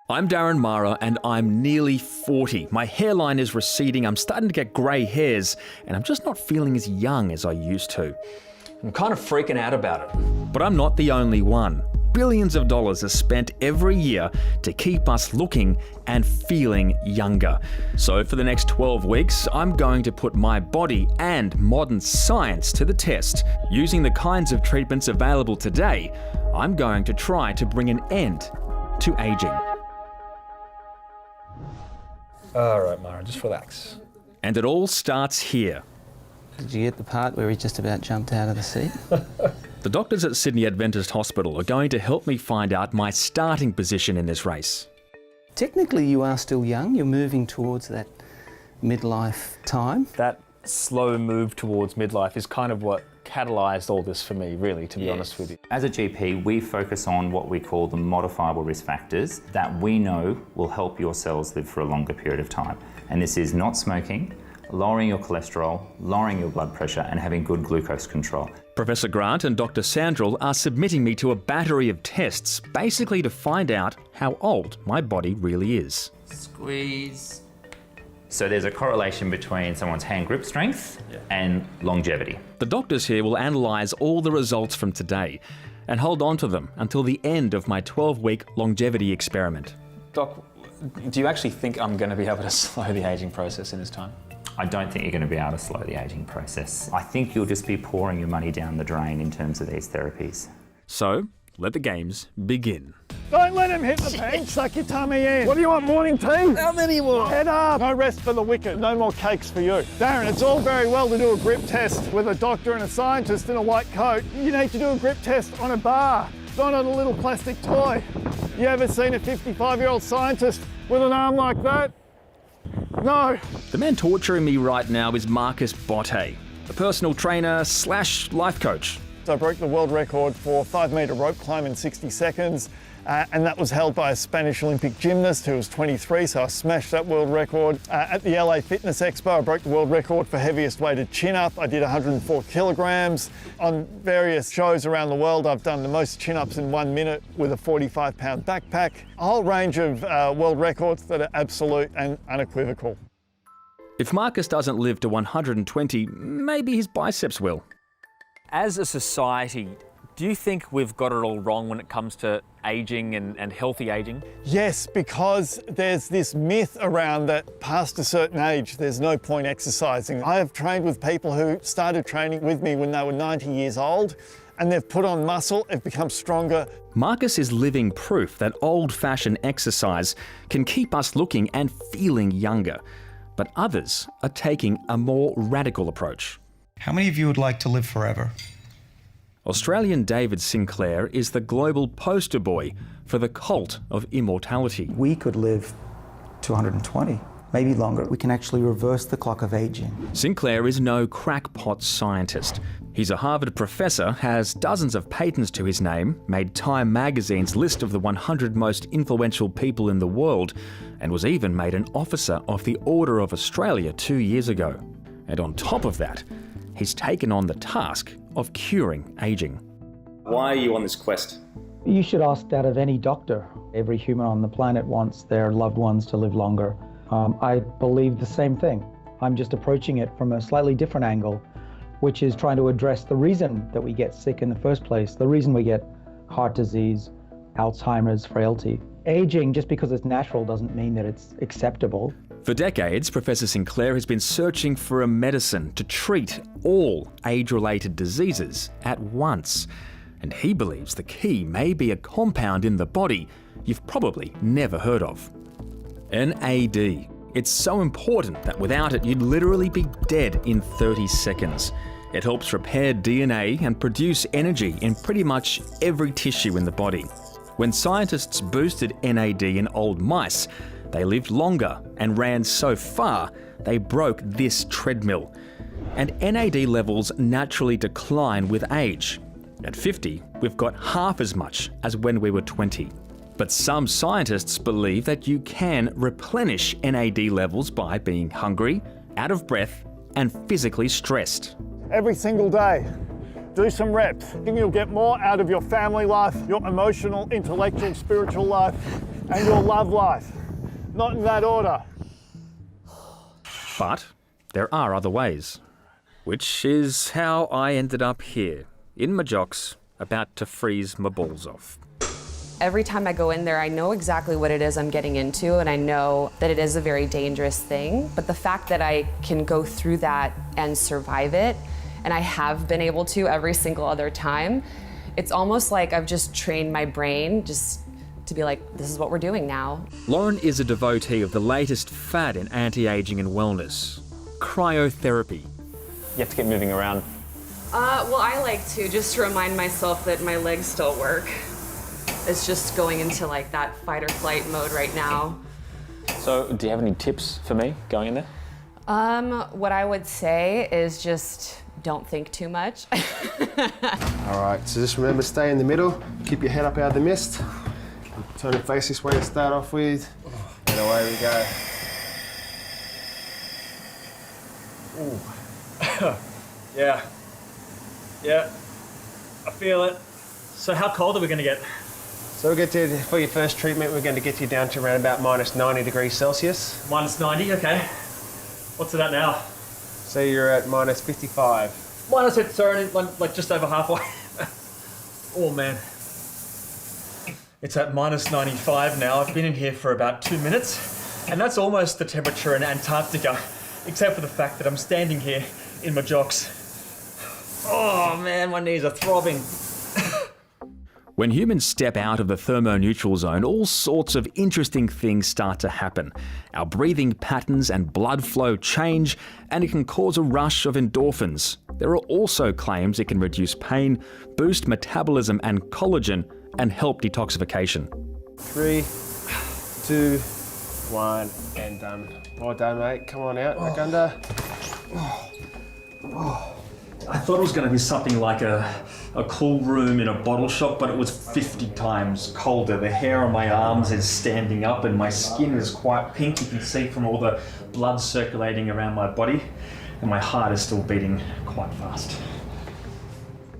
I'm Darren Mara and I'm nearly 40. My hairline is receding, I'm starting to get grey hairs, and I'm just not feeling as young as I used to. I'm kind of freaking out about it. But I'm not the only one. Billions of dollars are spent every year to keep us looking and feeling younger. So for the next 12 weeks, I'm going to put my body and modern science to the test. Using the kinds of treatments available today, I'm going to try to bring an end to aging. All right, Mara, just relax. And it all starts here. Did you get the part where he just about jumped out of the seat? The doctors at Sydney Adventist Hospital are going to help me find out my starting position in this race. Technically, you are still young. You're moving towards that midlife time. That slow move towards midlife is kind of what catalysed all this for me, really, to be honest with you. As a GP, we focus on what we call the modifiable risk factors that we know will help your cells live for a longer period of time. And this is not smoking, lowering your cholesterol, lowering your blood pressure, and having good glucose control. Professor Grant and Dr. Sandrell are submitting me to a battery of tests, basically to find out how old my body really is. Squeeze. So there's a correlation between someone's hand grip strength and longevity. The doctors here will analyse all the results from today and hold on to them until the end of my 12-week longevity experiment. Doc, do you actually think I'm going to be able to slow the ageing process in this time? I don't think you're going to be able to slow the ageing process. I think you'll just be pouring your money down the drain in terms of these therapies. So, let the games begin. Don't let him hit the bench, suck your tummy in. What do you want, morning tea? How many more? Head up. No rest for the wicked. No more cakes for you. Darren, it's all very well to do a grip test with a doctor and a scientist in a white coat. You need to do a grip test on a bar, not on a little plastic toy. You ever seen a 55-year-old scientist with an arm like that? No. The man torturing me right now is Marcus Botte, a personal trainer / life coach. So I broke the world record for 5-metre rope climb in 60 seconds. And that was held by a Spanish Olympic gymnast who was 23, so I smashed that world record. At the LA Fitness Expo, I broke the world record for heaviest weighted chin-up. I did 104 kilograms. On various shows around the world, I've done the most chin-ups in 1 minute with a 45-pound backpack. A whole range of world records that are absolute and unequivocal. If Marcus doesn't live to 120, maybe his biceps will. As a society, do you think we've got it all wrong when it comes to ageing and healthy ageing? Yes, because there's this myth around that past a certain age, there's no point exercising. I have trained with people who started training with me when they were 90 years old, and they've put on muscle, they've become stronger. Marcus is living proof that old-fashioned exercise can keep us looking and feeling younger. But others are taking a more radical approach. How many of you would like to live forever? Australian David Sinclair is the global poster boy for the cult of immortality. We could live to 120, maybe longer. We can actually reverse the clock of aging. Sinclair is no crackpot scientist. He's a Harvard professor, has dozens of patents to his name, made Time magazine's list of the 100 most influential people in the world, and was even made an officer of the Order of Australia 2 years ago. And on top of that, he's taken on the task of curing ageing. Why are you on this quest? You should ask that of any doctor. Every human on the planet wants their loved ones to live longer. I believe the same thing. I'm just approaching it from a slightly different angle, which is trying to address the reason that we get sick in the first place, the reason we get heart disease, Alzheimer's, frailty. Aging, just because it's natural, doesn't mean that it's acceptable. For decades, Professor Sinclair has been searching for a medicine to treat all age-related diseases at once. And he believes the key may be a compound in the body you've probably never heard of. NAD. It's so important that without it, you'd literally be dead in 30 seconds. It helps repair DNA and produce energy in pretty much every tissue in the body. When scientists boosted NAD in old mice, they lived longer and ran so far, they broke this treadmill. And NAD levels naturally decline with age. At 50, we've got half as much as when we were 20. But some scientists believe that you can replenish NAD levels by being hungry, out of breath, and physically stressed. Every single day, do some reps. And you'll get more out of your family life, your emotional, intellectual, spiritual life. and your love life. Not in that order. But there are other ways, which is how I ended up here, in my jocks, about to freeze my balls off. Every time I go in there, I know exactly what it is I'm getting into, and I know that it is a very dangerous thing. But the fact that I can go through that and survive it, and I have been able to every single other time, it's almost like I've just trained my brain just to be like, this is what we're doing now. Lauren is a devotee of the latest fad in anti-aging and wellness, cryotherapy. You have to get moving around. Well, I like to, just to remind myself that my legs still work. It's just going into like that fight or flight mode right now. So, do you have any tips for me going in there? What I would say is just don't think too much. All right, so just remember, stay in the middle, keep your head up out of the mist. Turn and face this way to start off with, and away we go. Ooh. Yeah, I feel it. So how cold are we going to get? So for your first treatment, we're going to get you down to around about minus 90 degrees Celsius. Minus 90, okay. What's it at now? So you're at minus 55. Minus it, sorry, like just over halfway. Oh man. It's at minus 95 now. I've been in here for about 2 minutes, and that's almost the temperature in Antarctica, except for the fact that I'm standing here in my jocks. Oh man, my knees are throbbing. When humans step out of the thermoneutral zone, all sorts of interesting things start to happen. Our breathing patterns and blood flow change, and it can cause a rush of endorphins. There are also claims it can reduce pain, boost metabolism and collagen, and help detoxification. 3, 2, 1, and done. Well done, mate. Come on out, back under. I thought it was going to be something like a cool room in a bottle shop, but it was 50 times colder. The hair on my arms is standing up and my skin is quite pink. You can see from all the blood circulating around my body, and my heart is still beating quite fast.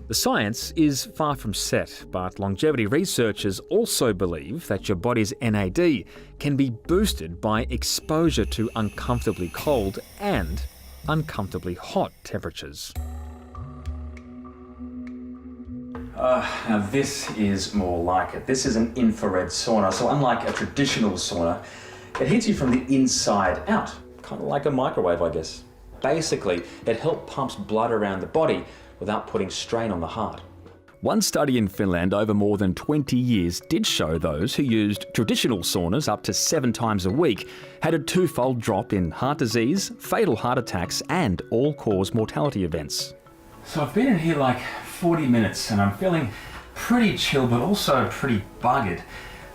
The science is far from set, but longevity researchers also believe that your body's NAD can be boosted by exposure to uncomfortably cold and uncomfortably hot temperatures. Now this is more like it. This is an infrared sauna, so unlike a traditional sauna, it heats you from the inside out, kind of like a microwave, I guess. Basically, it helps pumps blood around the body without putting strain on the heart. One study in Finland over more than 20 years did show those who used traditional saunas up to 7 times a week had a 2-fold drop in heart disease, fatal heart attacks, and all-cause mortality events. So I've been in here like 40 minutes and I'm feeling pretty chill, but also pretty buggered.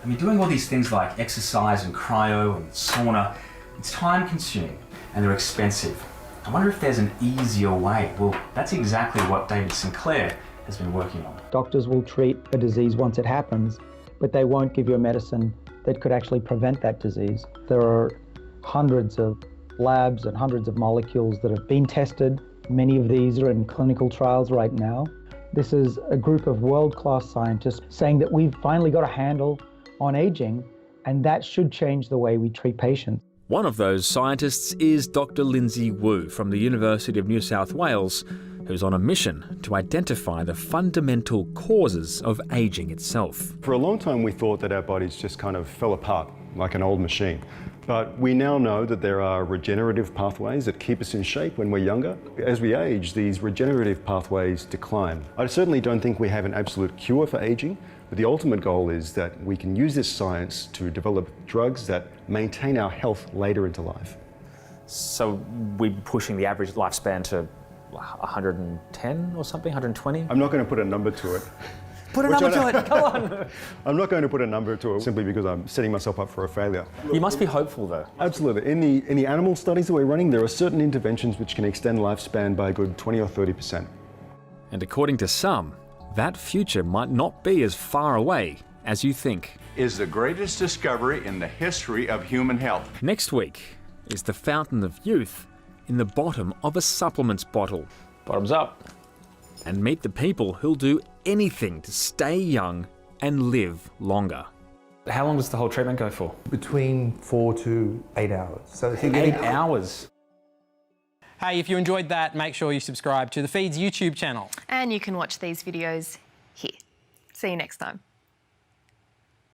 I mean, doing all these things like exercise and cryo and sauna, it's time consuming and they're expensive. I wonder if there's an easier way. Well, that's exactly what David Sinclair has been working on. Doctors will treat a disease once it happens, but they won't give you a medicine that could actually prevent that disease. There are hundreds of labs and hundreds of molecules that have been tested. Many of these are in clinical trials right now. This is a group of world-class scientists saying that we've finally got a handle on aging, and that should change the way we treat patients. One of those scientists is Dr. Lindsey Wu from the University of New South Wales, who's on a mission to identify the fundamental causes of aging itself. For a long time, we thought that our bodies just kind of fell apart like an old machine. But we now know that there are regenerative pathways that keep us in shape when we're younger. As we age, these regenerative pathways decline. I certainly don't think we have an absolute cure for aging, but the ultimate goal is that we can use this science to develop drugs that maintain our health later into life. So we're pushing the average lifespan to 110 or something, 120? I'm not going to put a number to it. Put a number to it, come on! I'm not going to put a number to it simply because I'm setting myself up for a failure. You must be hopeful though. Absolutely. In the animal studies that we're running, there are certain interventions which can extend lifespan by a good 20 or 30%. And according to some, that future might not be as far away as you think. Is the greatest discovery in the history of human health. Next week is the fountain of youth in the bottom of a supplements bottle. Bottoms up. And meet the people who'll do anything to stay young and live longer. How long does the whole treatment go for? Between 4 to 8 hours. So if you're 8 hours? Hey, if you enjoyed that, make sure you subscribe to The Feed's YouTube channel. And you can watch these videos here. See you next time.